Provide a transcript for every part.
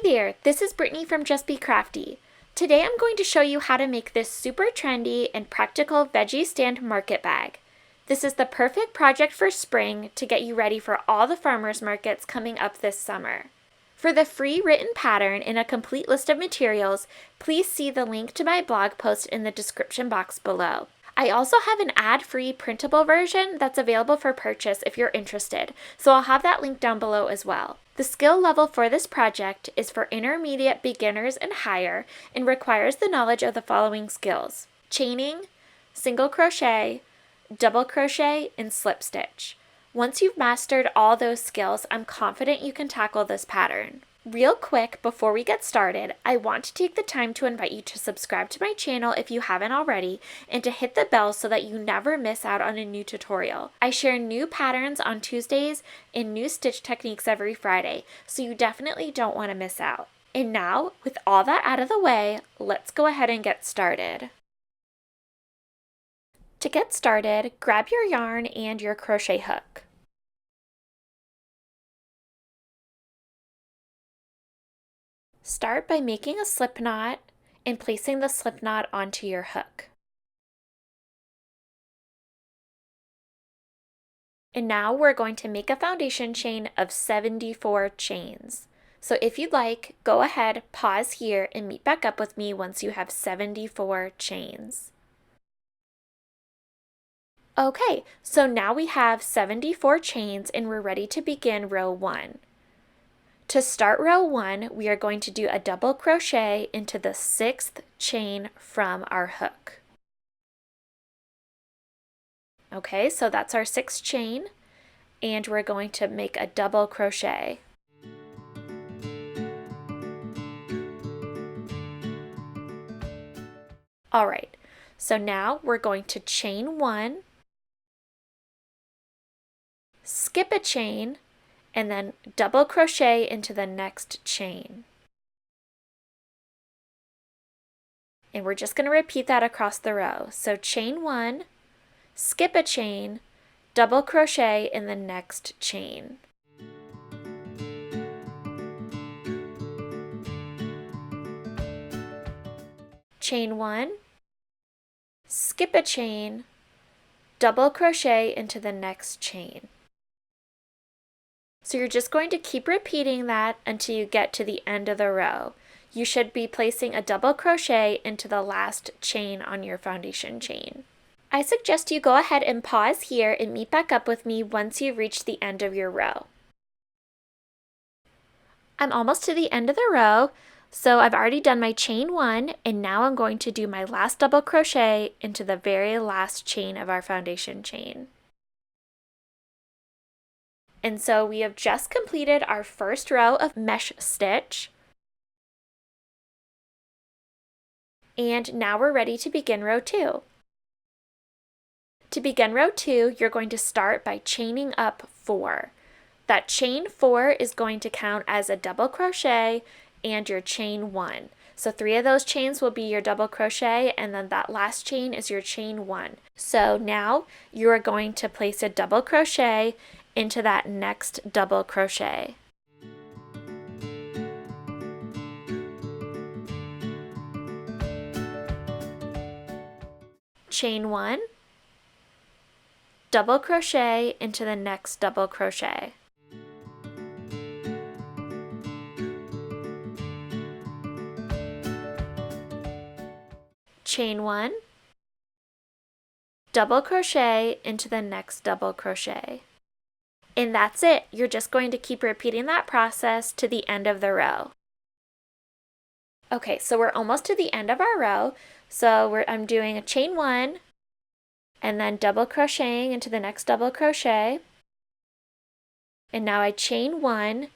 there, this is Brittany from Just Be Crafty. Today I'm going to show you how to make this super trendy and practical Veggie Stand Market Bag. This is the perfect project for spring to get you ready for all the farmers markets coming up this summer. For the free written pattern and a complete list of materials, please see the link to my blog post in the description box below. I also have an ad-free printable version that's available for purchase if you're interested, so I'll have that link down below as well. The skill level for this project is for intermediate beginners and higher and requires the knowledge of the following skills: chaining, single crochet, double crochet, and slip stitch. Once you've mastered all those skills, I'm confident you can tackle this pattern. Real quick, before we get started, I want to take the time to invite you to subscribe to my channel if you haven't already, and to hit the bell so that you never miss out on a new tutorial. I share new patterns on Tuesdays and new stitch techniques every Friday, so you definitely don't want to miss out. And now, with all that out of the way, let's go ahead and get started. To get started, grab your yarn and your crochet hook. Start by making a slip knot and placing the slip knot onto your hook. And now we're going to make a foundation chain of 74 chains. So if you'd like, go ahead, pause here, and meet back up with me once you have 74 chains. Okay, so now we have 74 chains and we're ready to begin row 1. To start row 1, we are going to do a double crochet into the 6th chain from our hook. Okay, so that's our 6th chain, and we're going to make a double crochet. Alright, so now we're going to chain 1, skip a chain, and then double crochet into the next chain. And we're just going to repeat that across the row. So chain 1, skip a chain, double crochet in the next chain. Chain 1, skip a chain, double crochet into the next chain. So you're just going to keep repeating that until you get to the end of the row. You should be placing a double crochet into the last chain on your foundation chain. I suggest you go ahead and pause here and meet back up with me once you've reached the end of your row. I'm almost to the end of the row, so I've already done my chain 1, and now I'm going to do my last double crochet into the very last chain of our foundation chain. And so we have just completed our first row of mesh stitch. And now we're ready to begin row 2. To begin row 2, you're going to start by chaining up 4. That chain 4 is going to count as a double crochet and your chain 1. So 3 of those chains will be your double crochet, and then that last chain is your chain 1. So now you are going to place a double crochet into that next double crochet. Chain 1, double crochet into the next double crochet. Chain 1, double crochet into the next double crochet. And that's it. You're just going to keep repeating that process to the end of the row. Okay, so we're almost to the end of our row. So I'm doing a chain 1 and then double crocheting into the next double crochet. And now I chain 1,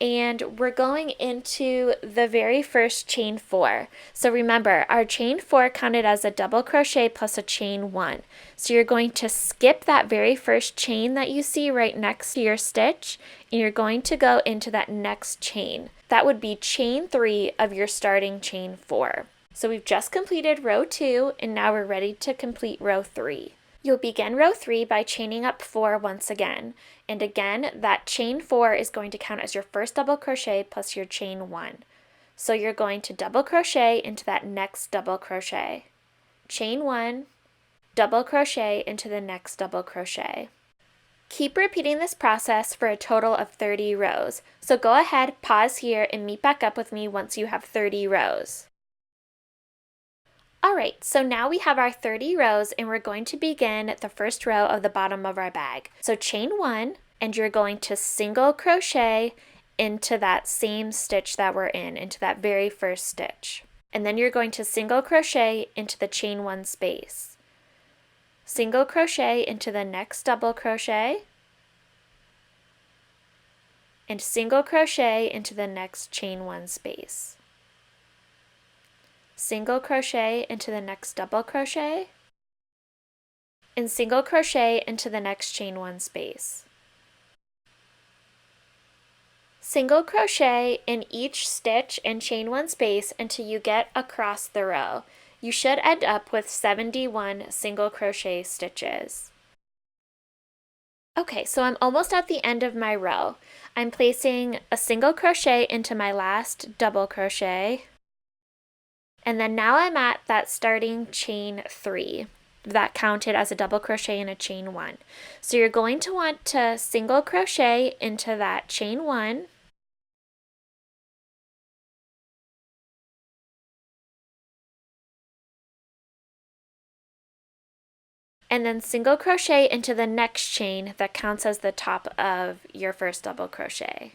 and we're going into the very first chain 4. So remember, our chain 4 counted as a double crochet plus a chain 1. So you're going to skip that very first chain that you see right next to your stitch, and you're going to go into that next chain. That would be chain 3 of your starting chain 4. So we've just completed row 2, and now we're ready to complete row 3. You'll begin row 3 by chaining up 4 once again. And again, that chain 4 is going to count as your first double crochet plus your chain 1. So you're going to double crochet into that next double crochet. Chain 1, double crochet into the next double crochet. Keep repeating this process for a total of 30 rows. So go ahead, pause here, and meet back up with me once you have 30 rows. Alright, so now we have our 30 rows and we're going to begin the first row of the bottom of our bag. So chain 1, and you're going to single crochet into that same stitch that we're in, into that very first stitch. And then you're going to single crochet into the chain 1 space. Single crochet into the next double crochet, and single crochet into the next chain 1 space. Single crochet into the next double crochet, and single crochet into the next chain 1 space. Single crochet in each stitch and chain 1 space until you get across the row. You should end up with 71 single crochet stitches. Okay, so I'm almost at the end of my row. I'm placing a single crochet into my last double crochet, and then now I'm at that starting chain 3. That counted as a double crochet and a chain 1. So you're going to want to single crochet into that chain 1, and then single crochet into the next chain that counts as the top of your first double crochet.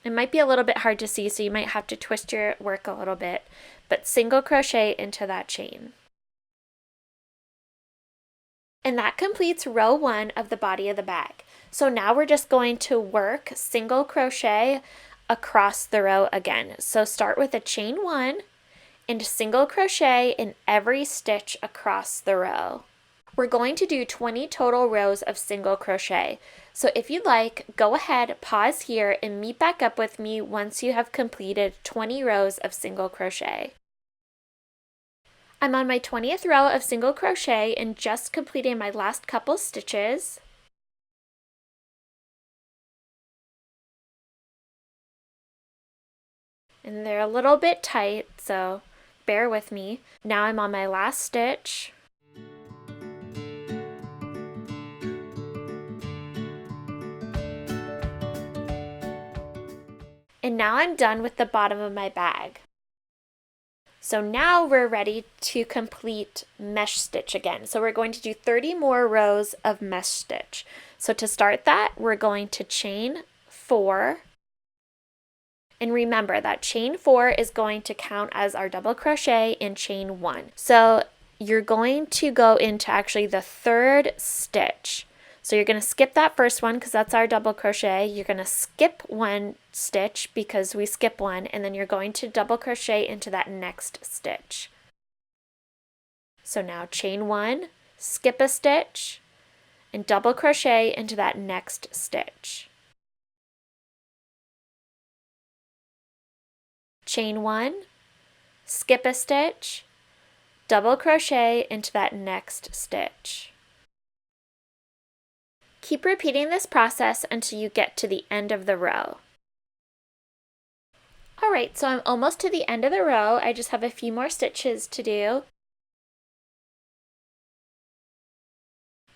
It might be a little bit hard to see, so you might have to twist your work a little bit, but single crochet into that chain. And that completes row 1 of the body of the bag. So now we're just going to work single crochet across the row again. So start with a chain 1 and single crochet in every stitch across the row. We're going to do 20 total rows of single crochet. So if you'd like, go ahead, pause here, and meet back up with me once you have completed 20 rows of single crochet. I'm on my 20th row of single crochet and just completed my last couple stitches. And they're a little bit tight, so bear with me. Now I'm on my last stitch. And now I'm done with the bottom of my bag. So now we're ready to complete mesh stitch again. So we're going to do 30 more rows of mesh stitch. So to start that, we're going to chain 4. And remember that chain 4 is going to count as our double crochet in chain 1. So you're going to go into actually the 3rd stitch. So you're going to skip that first one because that's our double crochet. You're going to skip 1 stitch because we skip 1, and then you're going to double crochet into that next stitch. So now chain 1, skip a stitch, and double crochet into that next stitch. Chain 1, skip a stitch, double crochet into that next stitch. Keep repeating this process until you get to the end of the row. Alright, so I'm almost to the end of the row. I just have a few more stitches to do.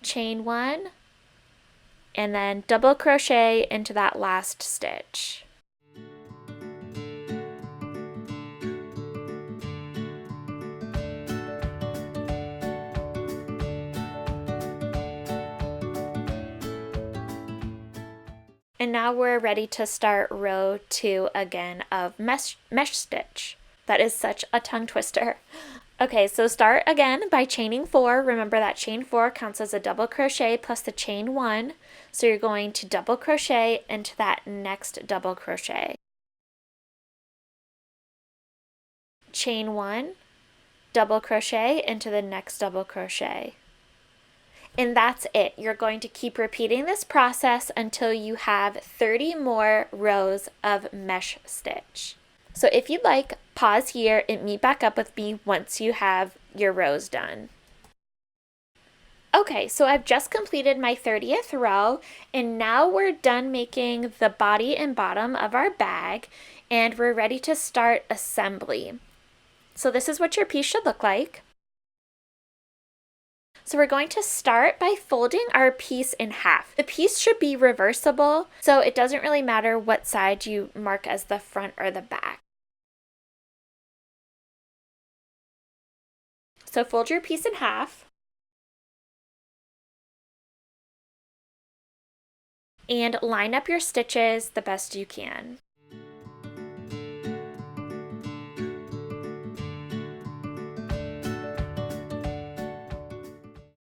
Chain 1, and then double crochet into that last stitch. And now we're ready to start row 2 again of mesh stitch. That is such a tongue twister. Okay, so start again by chaining 4. Remember that chain 4 counts as a double crochet plus the chain 1. So you're going to double crochet into that next double crochet. Chain 1, double crochet into the next double crochet. And that's it. You're going to keep repeating this process until you have 30 more rows of mesh stitch. So if you'd like, pause here and meet back up with me once you have your rows done. Okay, so I've just completed my 30th row, and now we're done making the body and bottom of our bag, and we're ready to start assembly. So this is what your piece should look like. So we're going to start by folding our piece in half. The piece should be reversible, so it doesn't really matter what side you mark as the front or the back. So fold your piece in half. And line up your stitches the best you can.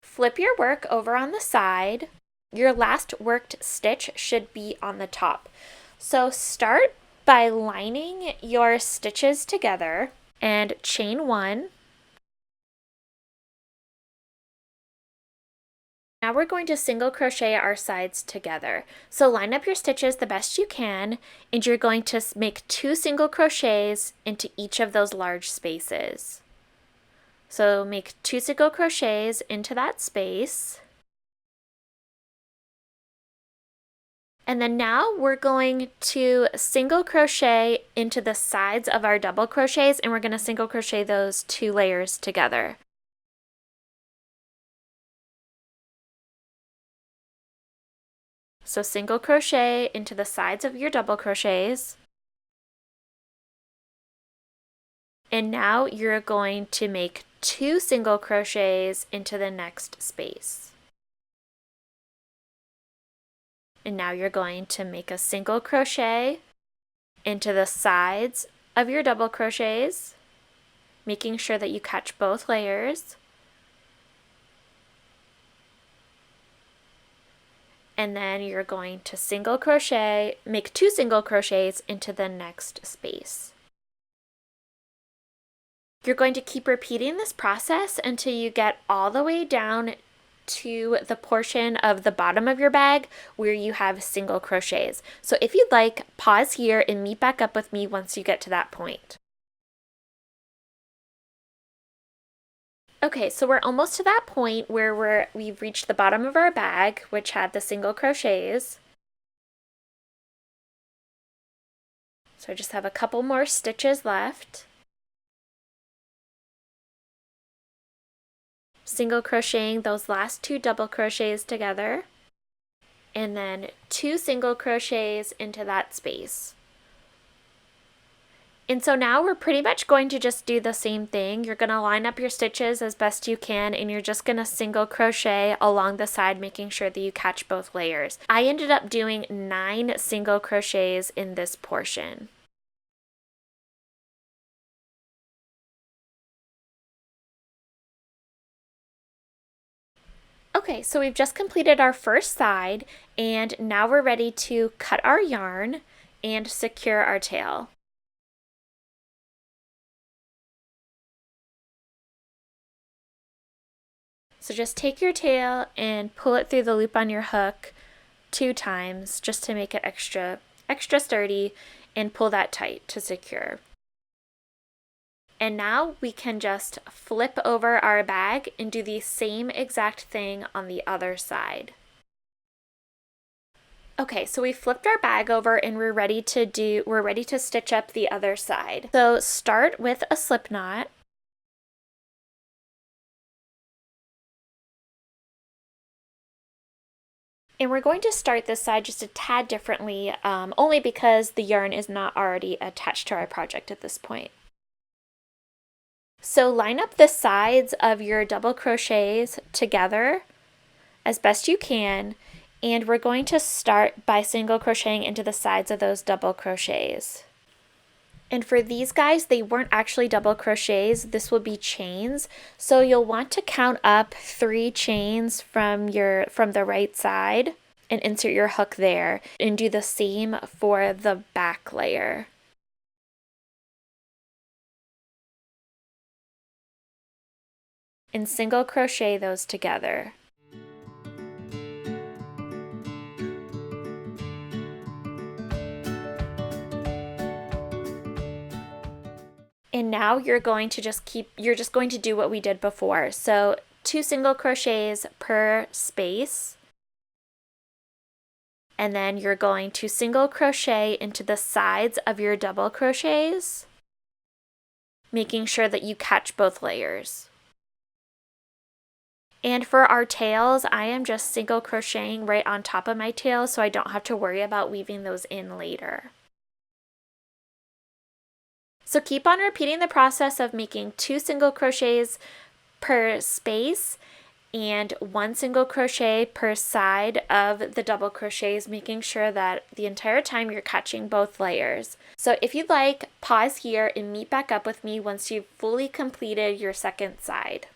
Flip your work over on the side. Your last worked stitch should be on the top. So start by lining your stitches together and chain one. Now we're going to single crochet our sides together. So line up your stitches the best you can, and you're going to make 2 single crochets into each of those large spaces. So make 2 single crochets into that space. And then now we're going to single crochet into the sides of our double crochets, and we're going to single crochet those 2 layers together. So single crochet into the sides of your double crochets. And now you're going to make 2 single crochets into the next space. And now you're going to make a single crochet into the sides of your double crochets, making sure that you catch both layers. And then you're going to single crochet, make 2 single crochets into the next space. You're going to keep repeating this process until you get all the way down to the portion of the bottom of your bag where you have single crochets. So if you'd like, pause here and meet back up with me once you get to that point. Okay, so we're almost to that point where we've reached the bottom of our bag, which had the single crochets. So I just have a couple more stitches left. Single crocheting those last 2 double crochets together, and then 2 single crochets into that space. And so now we're pretty much going to just do the same thing. You're going to line up your stitches as best you can, and you're just going to single crochet along the side, making sure that you catch both layers. I ended up doing 9 single crochets in this portion. Okay, so we've just completed our first side, and now we're ready to cut our yarn and secure our tail. So just take your tail and pull it through the loop on your hook 2 times just to make it extra sturdy, and pull that tight to secure. And now we can just flip over our bag and do the same exact thing on the other side. Okay, so we flipped our bag over and we're ready to stitch up the other side. So start with a slip knot. And we're going to start this side just a tad differently, only because the yarn is not already attached to our project at this point. So line up the sides of your double crochets together as best you can, and we're going to start by single crocheting into the sides of those double crochets. And for these guys, they weren't actually double crochets, this will be chains. So you'll want to count up 3 chains from the right side and insert your hook there, and do the same for the back layer. And single crochet those together. And now you're just going to do what we did before. So 2 single crochets per space. And then you're going to single crochet into the sides of your double crochets, making sure that you catch both layers. And for our tails, I am just single crocheting right on top of my tails so I don't have to worry about weaving those in later. So keep on repeating the process of making 2 single crochets per space and 1 single crochet per side of the double crochets, making sure that the entire time you're catching both layers. So if you'd like, pause here and meet back up with me once you've fully completed your second side.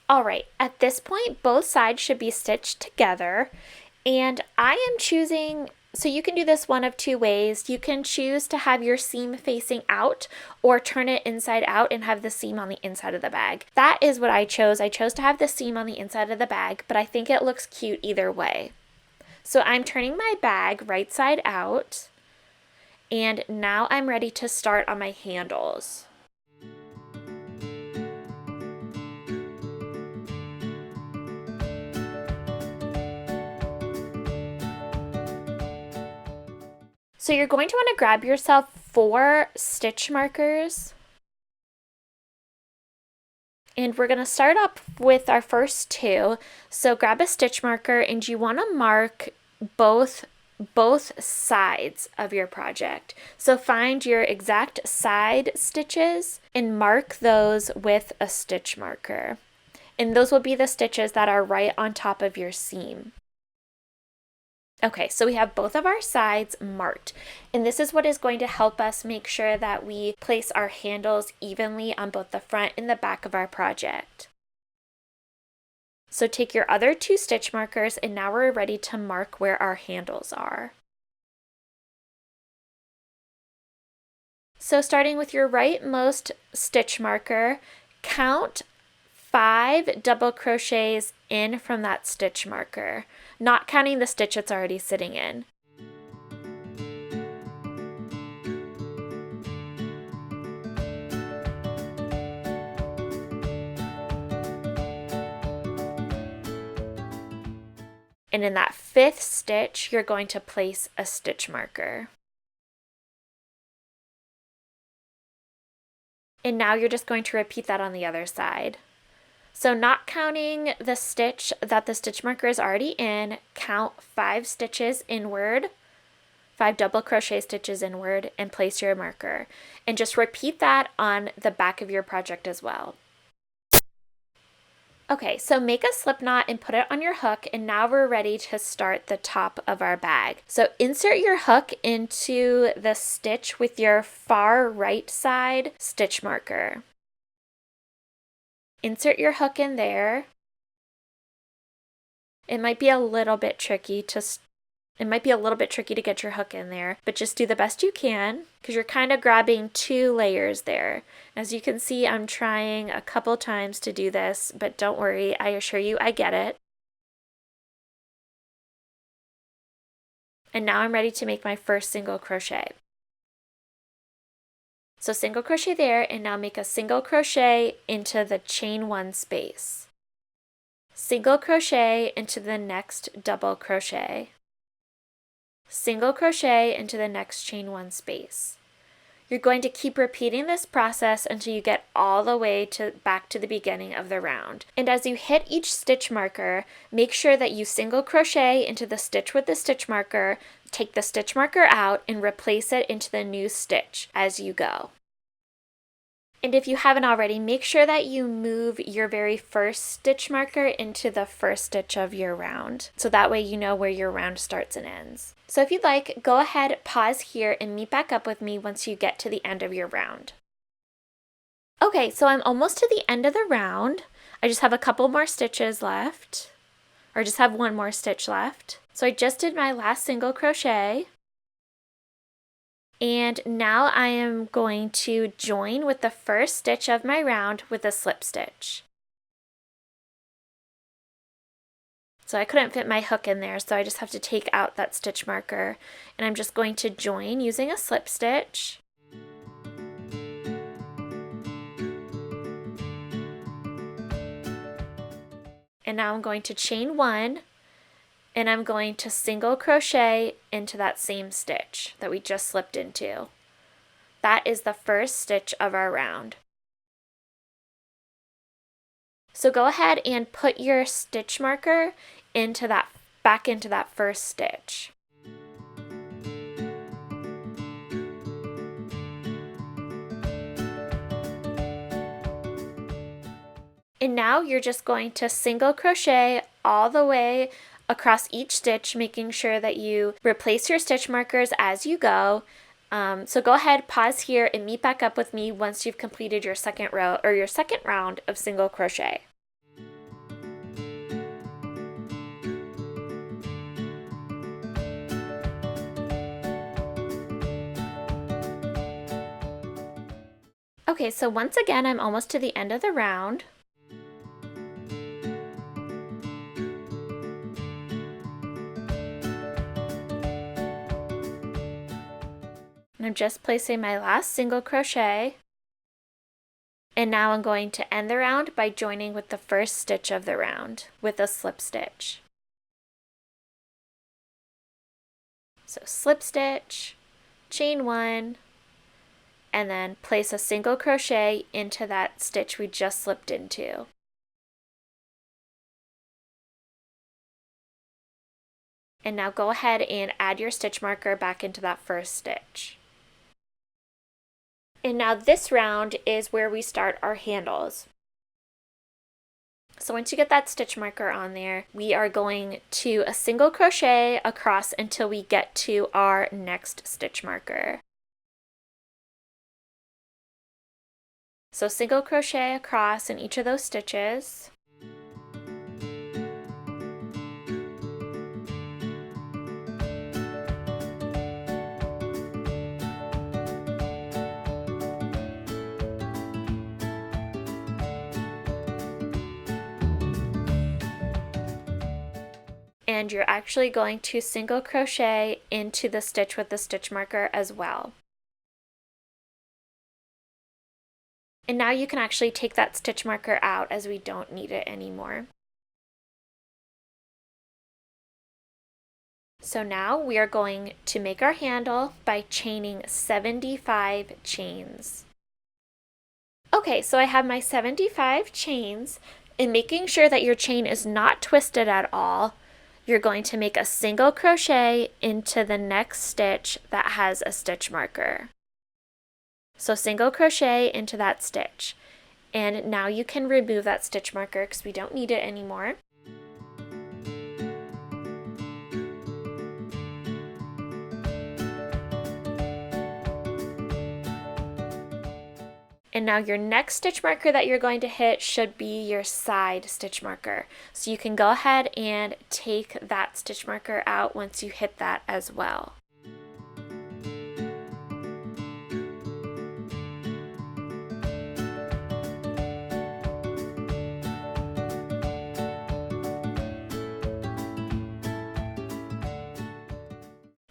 Alright, at this point both sides should be stitched together, and I am choosing, so you can do this one of 2 ways. You can choose to have your seam facing out or turn it inside out and have the seam on the inside of the bag. That is what I chose. I chose to have the seam on the inside of the bag, but I think it looks cute either way. So I'm turning my bag right side out, and now I'm ready to start on my handles. So you're going to want to grab yourself 4 stitch markers. And we're going to start up with our first 2. So grab a stitch marker and you want to mark both sides of your project. So find your exact side stitches and mark those with a stitch marker. And those will be the stitches that are right on top of your seam. Okay, so we have both of our sides marked, and this is what is going to help us make sure that we place our handles evenly on both the front and the back of our project. So take your other 2 stitch markers, and now we're ready to mark where our handles are. So starting with your rightmost stitch marker, count 5 double crochets in from that stitch marker, not counting the stitch it's already sitting in. And in that 5th stitch, you're going to place a stitch marker. And now you're just going to repeat that on the other side. So not counting the stitch that the stitch marker is already in, count 5 stitches inward, 5 double crochet stitches inward, and place your marker. And just repeat that on the back of your project as well. Okay, so make a slip knot and put it on your hook, and now we're ready to start the top of our bag. So insert your hook into the stitch with your far right side stitch marker. Insert your hook in there. It might be a little bit tricky to get your hook in there, but just do the best you can because you're kind of grabbing 2 layers there. As you can see, I'm trying a couple times to do this, but don't worry, I assure you I get it. And now I'm ready to make my first single crochet. So single crochet there, and now make a single crochet into the chain 1 space. Single crochet into the next double crochet. Single crochet into the next chain 1 space. You're going to keep repeating this process until you get all the way back to the beginning of the round. And as you hit each stitch marker, make sure that you single crochet into the stitch with the stitch marker, take the stitch marker out, and replace it into the new stitch as you go. And if you haven't already, make sure that you move your very first stitch marker into the first stitch of your round. So that way you know where your round starts and ends. So if you'd like, go ahead, pause here, and meet back up with me once you get to the end of your round. Okay, so I'm almost to the end of the round. I just have a couple more stitches left, or just have 1 more stitch left. So I just did my last single crochet. And now I am going to join with the first stitch of my round with a slip stitch. So I couldn't fit my hook in there, so I just have to take out that stitch marker, and I'm just going to join using a slip stitch. And now I'm going to chain 1, and I'm going to single crochet into that same stitch that we just slipped into. That is the first stitch of our round. So go ahead and put your stitch marker back into that first stitch. And now you're just going to single crochet all the way across each stitch, making sure that you replace your stitch markers as you go. So go ahead, pause here, and meet back up with me once you've completed your second row or your second round of single crochet. Okay, so once again, I'm almost to the end of the round. And I'm just placing my last single crochet. And now I'm going to end the round by joining with the first stitch of the round with a slip stitch. So slip stitch, chain 1, and then place a single crochet into that stitch we just slipped into. And now go ahead and add your stitch marker back into that first stitch. And now this round is where we start our handles. So once you get that stitch marker on there, we are going to a single crochet across until we get to our next stitch marker. So single crochet across in each of those stitches. And you're actually going to single crochet into the stitch with the stitch marker as well. And now you can actually take that stitch marker out as we don't need it anymore. So now we are going to make our handle by chaining 75 chains. Okay, so I have my 75 chains, and making sure that your chain is not twisted at all, you're going to make a single crochet into the next stitch that has a stitch marker. So single crochet into that stitch. And now you can remove that stitch marker because we don't need it anymore. And now your next stitch marker that you're going to hit should be your side stitch marker. So you can go ahead and take that stitch marker out once you hit that as well.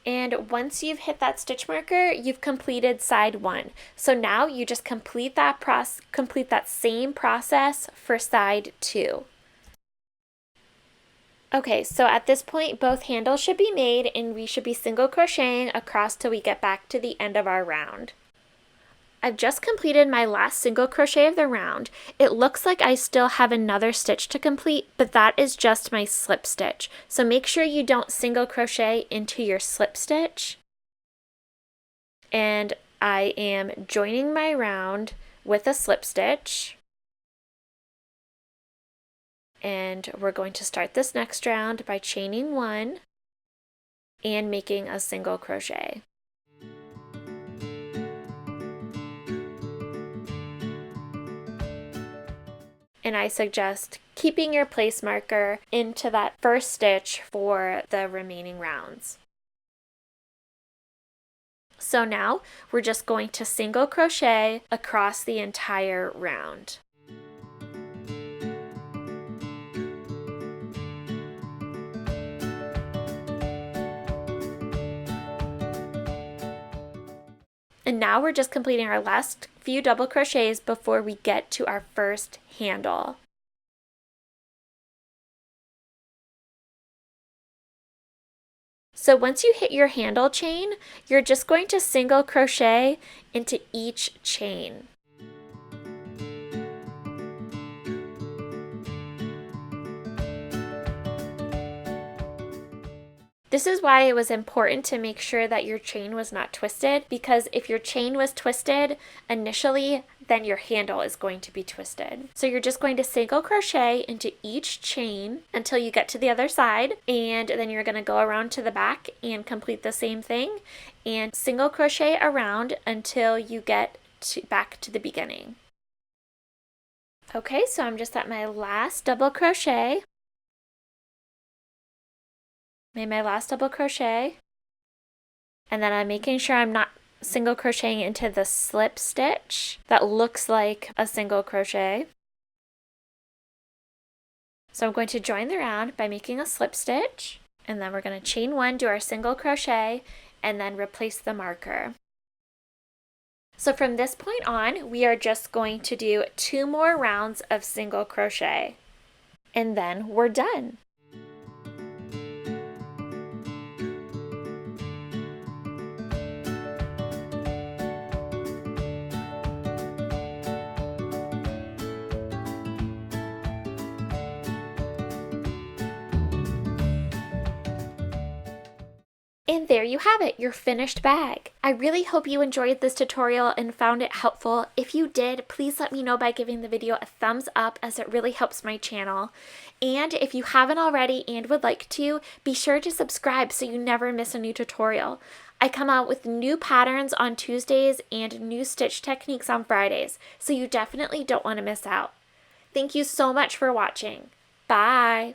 And once you've hit that stitch marker, you've completed side 1. So now you just complete that same process for side 2. Okay, so at this point, both handles should be made, and we should be single crocheting across till we get back to the end of our round. I've just completed my last single crochet of the round. It looks like I still have another stitch to complete, but that is just my slip stitch. So make sure you don't single crochet into your slip stitch. And I am joining my round with a slip stitch. And we're going to start this next round by chaining 1 and making a single crochet. And I suggest keeping your place marker into that first stitch for the remaining rounds. So now we're just going to single crochet across the entire round. And now we're just completing our last few double crochets before we get to our first handle. So once you hit your handle chain, you're just going to single crochet into each chain. This is why it was important to make sure that your chain was not twisted, because if your chain was twisted initially, then your handle is going to be twisted. So you're just going to single crochet into each chain until you get to the other side, and then you're going to go around to the back and complete the same thing and single crochet around until you get back to the beginning. Okay, so I'm just at my last double crochet. Made my last double crochet, and then I'm making sure I'm not single crocheting into the slip stitch that looks like a single crochet. So I'm going to join the round by making a slip stitch, and then we're going to chain one, do our single crochet, and then replace the marker. So from this point on, we are just going to do 2 more rounds of single crochet, and then we're done. And there you have it, your finished bag. I really hope you enjoyed this tutorial and found it helpful. If you did, please let me know by giving the video a thumbs up, as it really helps my channel. And if you haven't already and would like to, be sure to subscribe so you never miss a new tutorial. I come out with new patterns on Tuesdays and new stitch techniques on Fridays, so you definitely don't want to miss out. Thank you so much for watching. Bye!